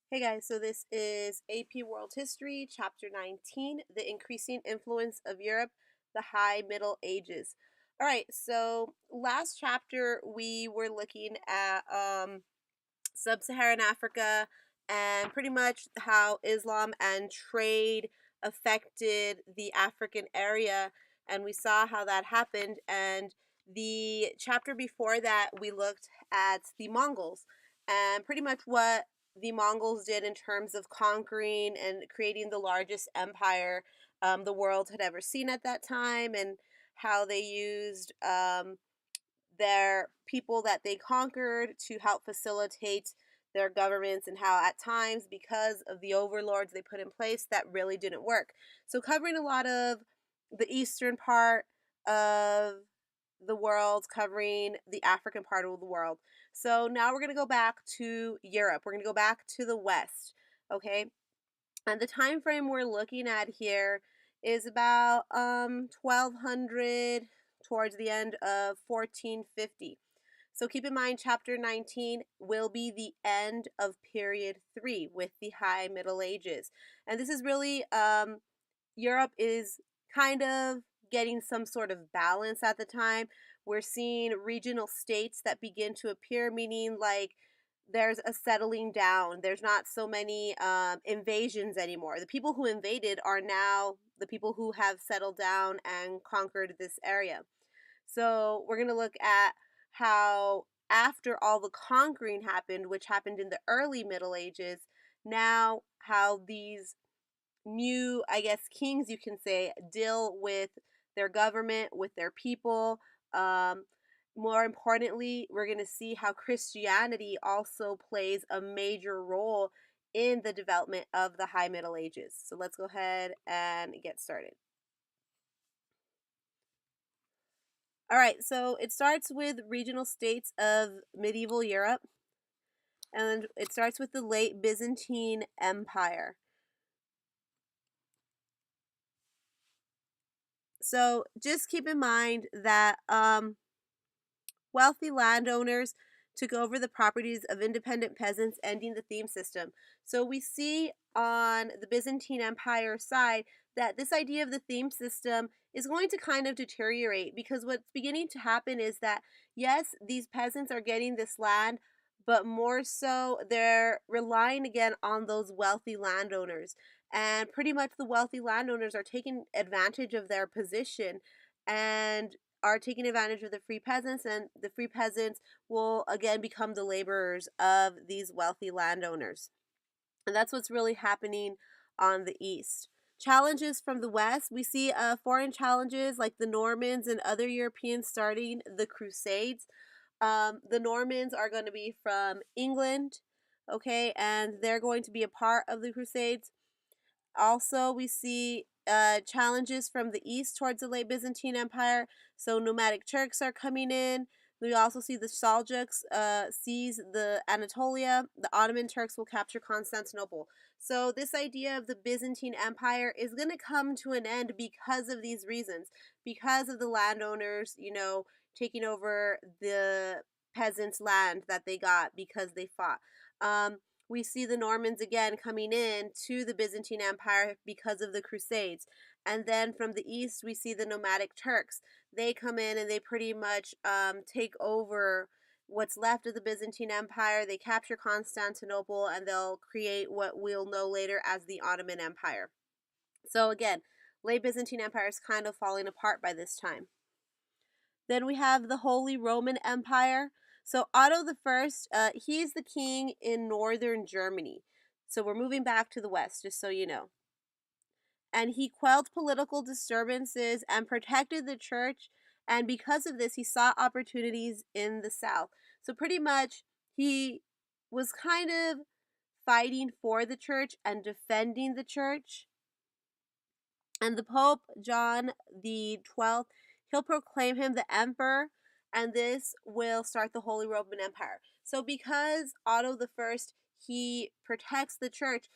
Hey guys, so this is AP World History, Chapter 19, The Increasing Influence of Europe, the High Middle Ages. All right, so last chapter we were looking at sub-Saharan Africa and pretty much how Islam and trade affected the African area, and we saw how that happened. And the chapter before that, we looked at the Mongols and pretty much what the Mongols did in terms of conquering and creating the largest empire the world had ever seen at that time, and how they used their people that they conquered to help facilitate their governments, and how at times, because of the overlords they put in place, that really didn't work. So covering a lot of the eastern part of the world, covering the African part of the world. So now we're going to go back to Europe. We're going to go back to the West, okay? And the time frame we're looking at here is about 1200 towards the end of 1450. So keep in mind, chapter 19 will be the end of period 3 with the High Middle Ages. And this is really, Europe is kind of getting some sort of balance at the time. We're seeing regional states that begin to appear, meaning like there's a settling down. There's not so many invasions anymore. The people who invaded are now the people who have settled down and conquered this area. So we're going to look at how after all the conquering happened, which happened in the early Middle Ages, now how these new, I guess, kings, you can say, deal with their government, with their people. Um, More importantly, we're going to see how Christianity also plays a major role in the development of the High Middle Ages. So let's go ahead and get started. All right, so it starts with regional states of medieval Europe, and it starts with the late Byzantine Empire. So just keep in mind that wealthy landowners took over the properties of independent peasants, ending the theme system. So we see on the Byzantine Empire side that this idea of the theme system is going to kind of deteriorate, because what's beginning to happen is that, yes, these peasants are getting this land, but more so they're relying again on those wealthy landowners. And pretty much the wealthy landowners are taking advantage of their position and are taking advantage of the free peasants, and the free peasants will again become the laborers of these wealthy landowners. And that's what's really happening on the east. Challenges from the west, we see foreign challenges like the Normans and other Europeans starting the Crusades. The Normans are going to be from England, okay, and they're going to be a part of the Crusades. Also, we see challenges from the east towards the late Byzantine Empire. So nomadic Turks are coming in. We also see the Seljuks seize the Anatolia. The Ottoman Turks will capture Constantinople. So this idea of the Byzantine Empire is going to come to an end because of these reasons, because of the landowners, taking over the peasants' land that they got because they fought. We see the Normans again coming in to the Byzantine Empire because of the Crusades. And then from the east, we see the nomadic Turks. They come in and they pretty much take over what's left of the Byzantine Empire. They capture Constantinople, and they'll create what we'll know later as the Ottoman Empire. So again, late Byzantine Empire is kind of falling apart by this time. Then we have the Holy Roman Empire. So Otto the First, he's the king in northern Germany. So we're moving back to the west, just so you know. And he quelled political disturbances and protected the church. And because of this, he saw opportunities in the south. So pretty much, he was kind of fighting for the church and defending the church. And the Pope, John the 12th, he'll proclaim him the emperor, and this will start the Holy Roman Empire. So because Otto the First, he protects the church,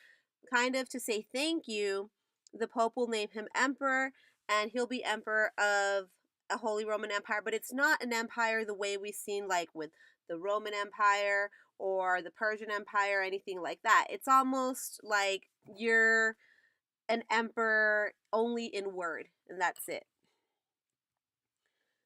kind of to say thank you, the Pope will name him emperor, and he'll be emperor of a Holy Roman Empire. But it's not an empire the way we've seen, like with the Roman Empire or the Persian Empire, anything like that. It's almost like you're an emperor only in word, and that's it.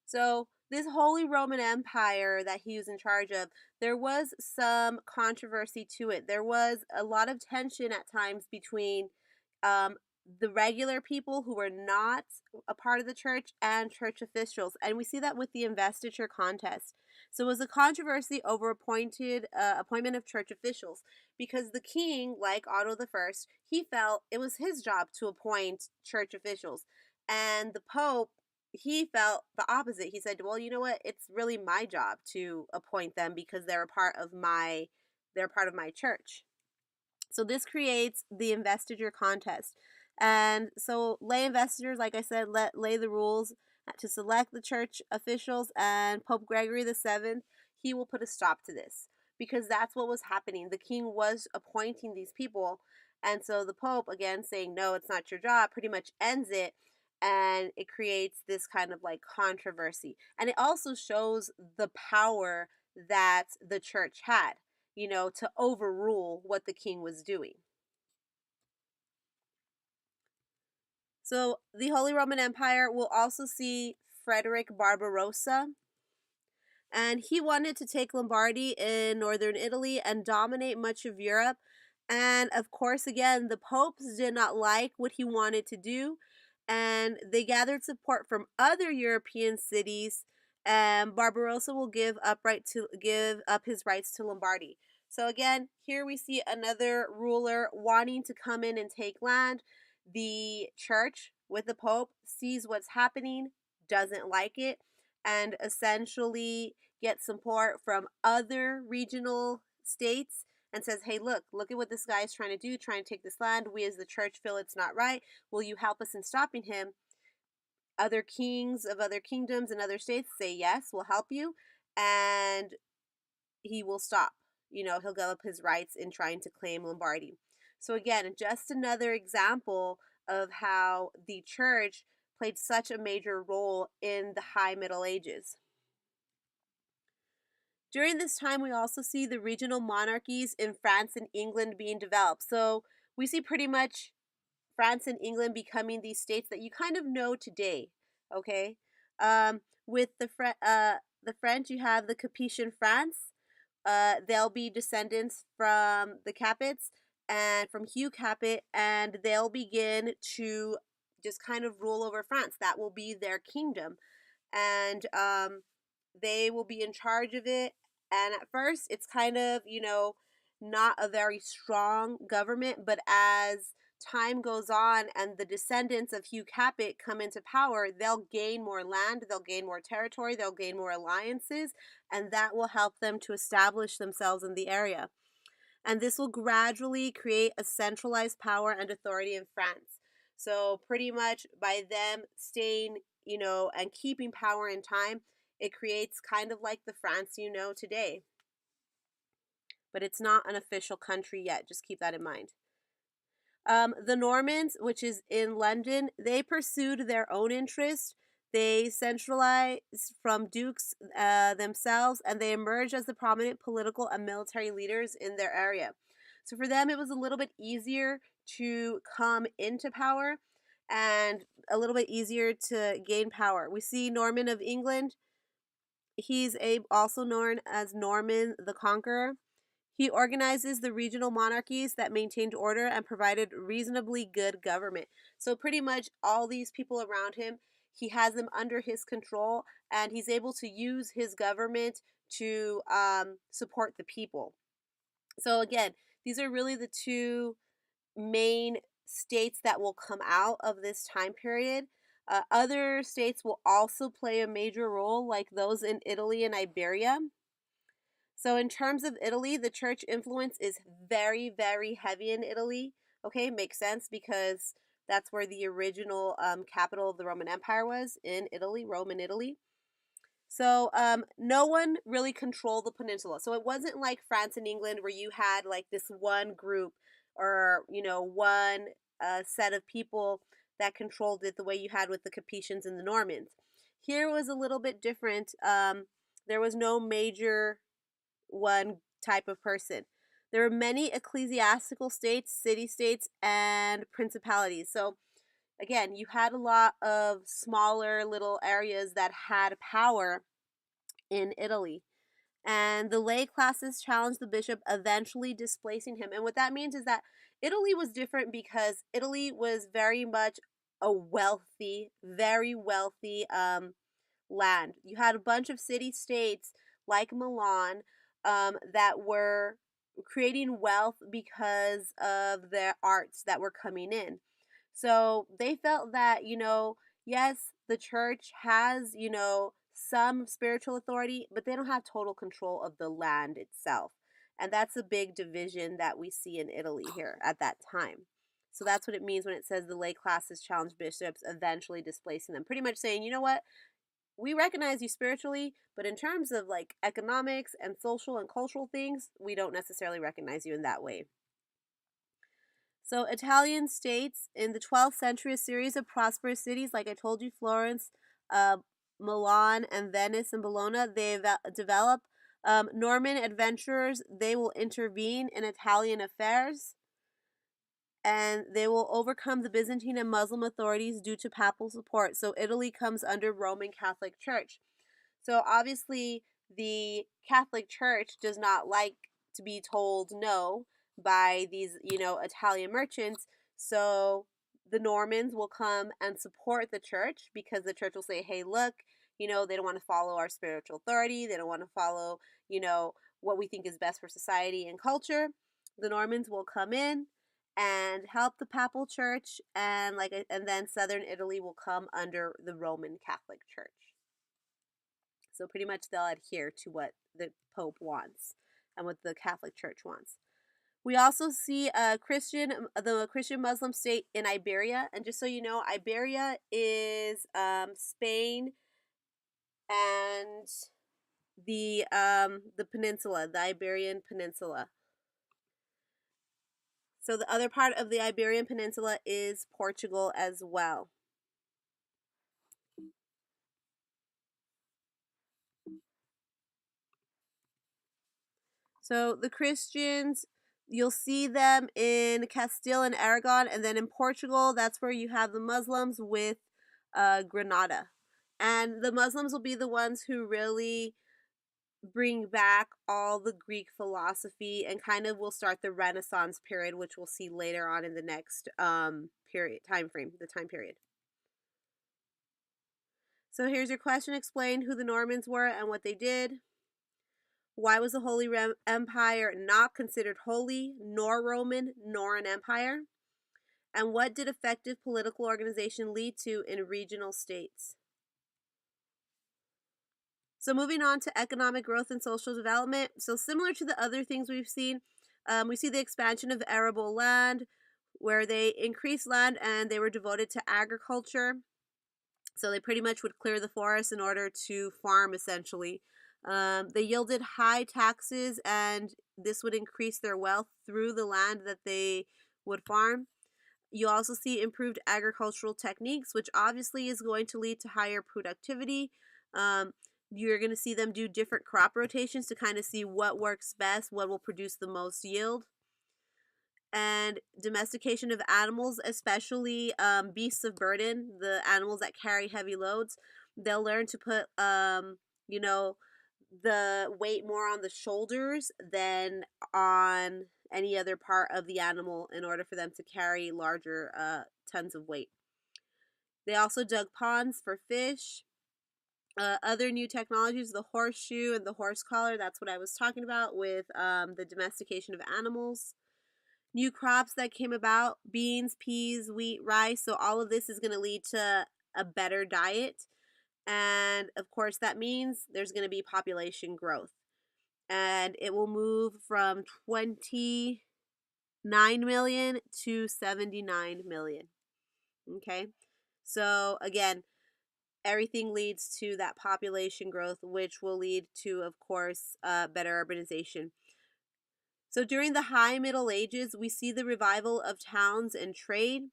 So, this Holy Roman Empire that he was in charge of, there was some controversy to it. There was a lot of tension at times between um, the regular people who were not a part of the church and church officials. And we see that with the investiture contest. So, it was a controversy over appointment of church officials because the king, like Otto the First, he felt it was his job to appoint church officials. And the Pope, he felt the opposite. He said, "Well, you know what? It's really my job to appoint them because they're part of my church." So this creates the investiture contest. And so lay investitures, like I said, lay the rules to select the church officials, and Pope Gregory the Seventh, he will put a stop to this because that's what was happening. The king was appointing these people, and so the Pope, again saying no, it's not your job, pretty much ends it, and it creates this kind of like controversy. And it also shows the power that the church had, to overrule what the king was doing. So the Holy Roman Empire will also see Frederick Barbarossa, and he wanted to take Lombardy in northern Italy and dominate much of Europe. And of course, again, the popes did not like what he wanted to do, and they gathered support from other European cities. And Barbarossa will give up his rights to Lombardy. So again, here we see another ruler wanting to come in and take land. The church with the Pope sees what's happening, doesn't like it, and essentially gets support from other regional states and says, "Hey, look at what this guy is trying to do, trying to take this land. We as the church feel it's not right. Will you help us in stopping him?" Other kings of other kingdoms and other states say, "Yes, we'll help you." And he will stop. He'll give up his rights in trying to claim Lombardy. So again, just another example of how the church played such a major role in the High Middle Ages. During this time, we also see the regional monarchies in France and England being developed. So we see pretty much France and England becoming these states that you kind of know today. Okay, with the French, you have the Capetian France. They'll be descendants from the Capets and from Hugh Capet, and they'll begin to just kind of rule over France. That will be their kingdom, and they will be in charge of it. And at first, it's kind of, not a very strong government, but as time goes on and the descendants of Hugh Capet come into power, they'll gain more land, they'll gain more territory, they'll gain more alliances, and that will help them to establish themselves in the area. And this will gradually create a centralized power and authority in France. So, pretty much by them staying, and keeping power in time, it creates kind of like the France you know today. But it's not an official country yet. Just keep that in mind. The Normans, which is in London, they pursued their own interest. They centralized from dukes themselves, and they emerged as the prominent political and military leaders in their area. So for them, it was a little bit easier to come into power and a little bit easier to gain power. We see Norman of England. He's also known as Norman the Conqueror. He organizes the regional monarchies that maintained order and provided reasonably good government. So pretty much all these people around him, he has them under his control, and he's able to use his government to support the people. So again, these are really the two main states that will come out of this time period. Other states will also play a major role, like those in Italy and Iberia. So, in terms of Italy, the church influence is very, very heavy in Italy. Okay, makes sense because that's where the original capital of the Roman Empire was, in Italy, Roman Italy. So, no one really controlled the peninsula. So, it wasn't like France and England where you had like this one group or, one set of people that controlled it the way you had with the Capetians and the Normans. Here was a little bit different. There was no major one type of person. There were many ecclesiastical states, city states, and principalities. So again, you had a lot of smaller little areas that had power in Italy. And the lay classes challenged the bishop, eventually displacing him. And what that means is that Italy was different because Italy was very much a wealthy, very wealthy land. You had a bunch of city states like Milan that were creating wealth because of their arts that were coming in. So they felt that, yes, the church has, some spiritual authority, but they don't have total control of the land itself. And that's a big division that we see in Italy here at that time. So that's what it means when it says the lay classes challenge bishops, eventually displacing them. Pretty much saying, you know what? We recognize you spiritually, but in terms of like economics and social and cultural things, we don't necessarily recognize you in that way. So Italian states in the 12th century, a series of prosperous cities, like I told you, Florence, uh, Milan, and Venice and Bologna, they develop. Norman adventurers, they will intervene in Italian affairs, and they will overcome the Byzantine and Muslim authorities due to papal support. So Italy comes under Roman Catholic Church. So obviously, the Catholic Church does not like to be told no by these, Italian merchants. So the Normans will come and support the church because the church will say, hey, look, they don't want to follow our spiritual authority. They don't want to follow, what we think is best for society and culture. The Normans will come in and help the papal church, and then southern Italy will come under the Roman Catholic Church. So pretty much they'll adhere to what the Pope wants and what the Catholic Church wants. We also see the Christian Muslim state in Iberia, and just so you know, Iberia is Spain and the peninsula, the Iberian Peninsula. So the other part of the Iberian Peninsula is Portugal as well. So the Christians, you'll see them in Castile and Aragon, and then in Portugal, that's where you have the Muslims with Granada. And the Muslims will be the ones who really bring back all the Greek philosophy and kind of will start the Renaissance period, which we'll see later on in the next time period. So here's your question. Explain who the Normans were and what they did. Why was the Holy Empire not considered holy, nor Roman, nor an empire? And what did effective political organization lead to in regional states? So moving on to economic growth and social development. So similar to the other things we've seen, we see the expansion of arable land, where they increased land and they were devoted to agriculture. So they pretty much would clear the forest in order to farm, essentially. They yielded high taxes, and this would increase their wealth through the land that they would farm. You also see improved agricultural techniques, which obviously is going to lead to higher productivity. You're going to see them do different crop rotations to kind of see what works best, what will produce the most yield. And domestication of animals, especially beasts of burden, the animals that carry heavy loads. They'll learn to put, the weight more on the shoulders than on any other part of the animal in order for them to carry larger tons of weight. They also dug ponds for fish. Other new technologies, the horseshoe and the horse collar, that's what I was talking about with the domestication of animals. New crops that came about, beans, peas, wheat, rice. So all of this is going to lead to a better diet. And of course, that means there's going to be population growth. And it will move from 29 million to 79 million. Okay. So again, everything leads to that population growth, which will lead to, of course, better urbanization. So during the High Middle Ages, we see the revival of towns and trade.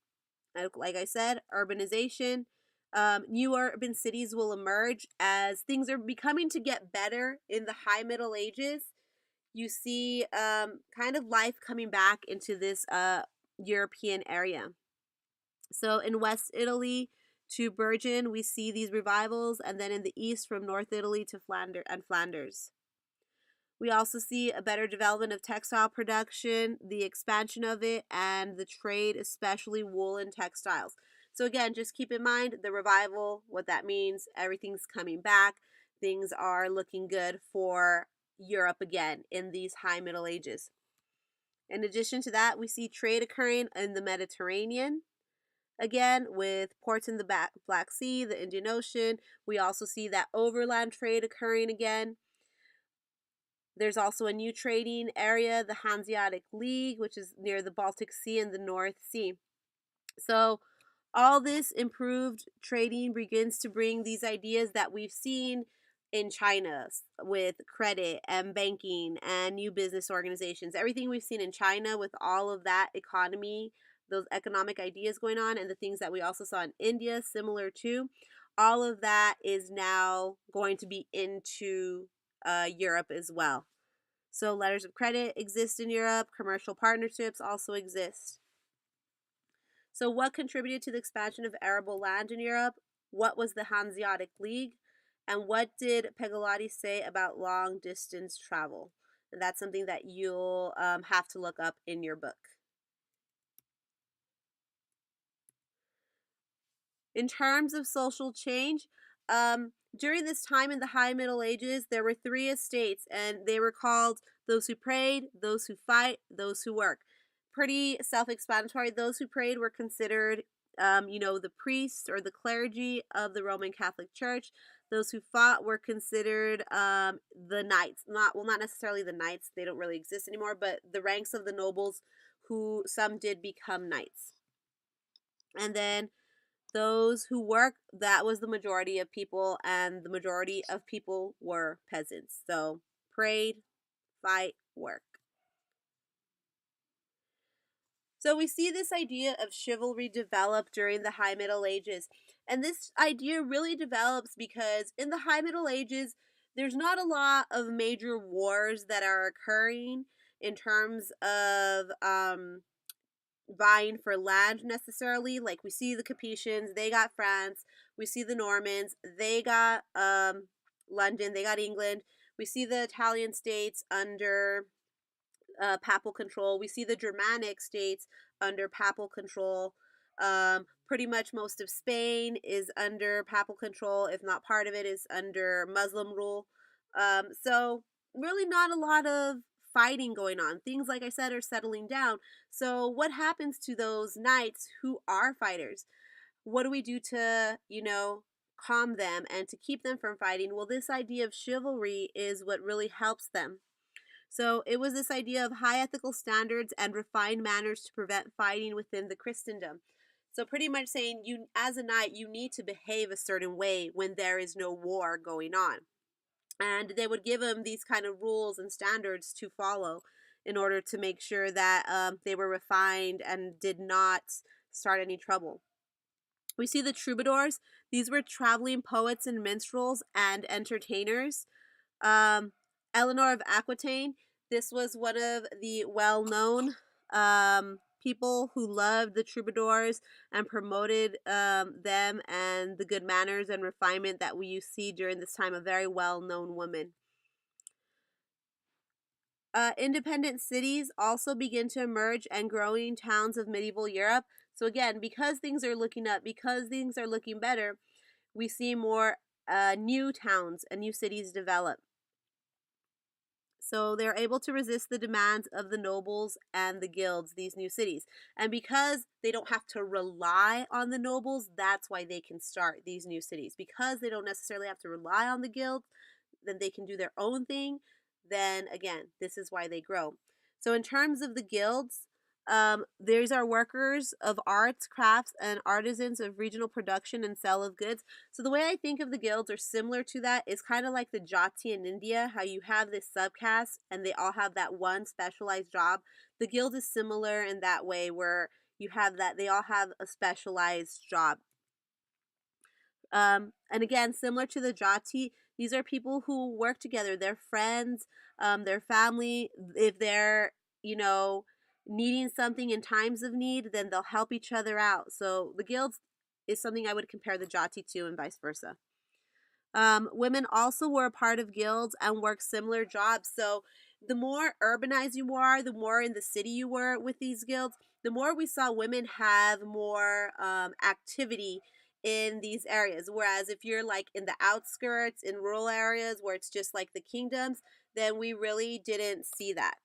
Like I said, urbanization. New urban cities will emerge as things are becoming to get better in the High Middle Ages. you see kind of life coming back into this European area. So in West Italy to Bergen, we see these revivals, and then in the east from North Italy to Flanders. We also see a better development of textile production, the expansion of it, and the trade, especially woolen textiles. So again, just keep in mind the revival, what that means. Everything's coming back. Things are looking good for Europe again in these high Middle Ages. In addition to that, we see trade occurring in the Mediterranean, again with ports in the Black Sea, the Indian Ocean. We also see that overland trade occurring again. There's also a new trading area, the Hanseatic League, which is near the Baltic Sea and the North Sea. So all this improved trading begins to bring these ideas that we've seen in China with credit and banking and new business organizations. Everything we've seen in China with all of that economy, those economic ideas going on, and the things that we also saw in India, similar to, all of that is now going to be into Europe as well. So letters of credit exist in Europe. Commercial partnerships also exist. So what contributed to the expansion of arable land in Europe? What was the Hanseatic League? And what did Pegolotti say about long distance travel? And that's something that you'll have to look up in your book. In terms of social change, during this time in the High Middle Ages, there were 3 estates, and they were called those who prayed, those who fight, those who work. Pretty self-explanatory. Those who prayed were considered, the priests or the clergy of the Roman Catholic Church. Those who fought were considered the knights. Not necessarily the knights. They don't really exist anymore, but the ranks of the nobles who some did become knights. And then those who work, that was the majority of people, and the majority of people were peasants. So prayed, fight, work. So we see this idea of chivalry develop during the High Middle Ages. And this idea really develops because in the High Middle Ages, there's not a lot of major wars that are occurring in terms of vying for land necessarily. Like we see the Capetians, they got France. We see the Normans, they got London, they got England. We see the Italian states under papal control. We see the Germanic states under papal control. Pretty much most of Spain is under papal control, if not part of it is under Muslim rule. So really not a lot of fighting going on. Things, like I said, are settling down. So what happens to those knights who are fighters? What do we do to, calm them and to keep them from fighting? Well, this idea of chivalry is what really helps them. So it was this idea of high ethical standards and refined manners to prevent fighting within the Christendom. So pretty much saying, you as a knight, you need to behave a certain way when there is no war going on. And they would give them these kind of rules and standards to follow in order to make sure that they were refined and did not start any trouble. We see the troubadours. These were traveling poets and minstrels and entertainers. Eleanor of Aquitaine, this was one of the well-known people who loved the troubadours and promoted them and the good manners and refinement that we see during this time. A very well-known woman. Independent cities also begin to emerge and growing towns of medieval Europe. So again, because things are looking up, because things are looking better, we see more new towns and new cities develop. So they're able to resist the demands of the nobles and the guilds, these new cities. And because they don't have to rely on the nobles, that's why they can start these new cities. Because they don't necessarily have to rely on the guilds, then they can do their own thing. Then again, this is why they grow. So in terms of the guilds, there's our workers of arts, crafts, and artisans of regional production and sale of goods. So the way I think of the guilds are similar to that is kind of like the jati in India, how you have this subcaste and they all have that one specialized job. The guild is similar in that way where you have that they all have a specialized job. And again, similar to the jati, These are people who work together. They're friends, their family. If they're, you know, needing something in times of need, then they'll help each other out. So the guilds is something I would compare the jati to, and vice versa. Women also were a part of guilds and worked similar jobs. So the more urbanized you are, the more in the city you were with these guilds, the more we saw women have more activity in these areas. Whereas if you're like in the outskirts, in rural areas where it's just like the kingdoms, then we really didn't see that.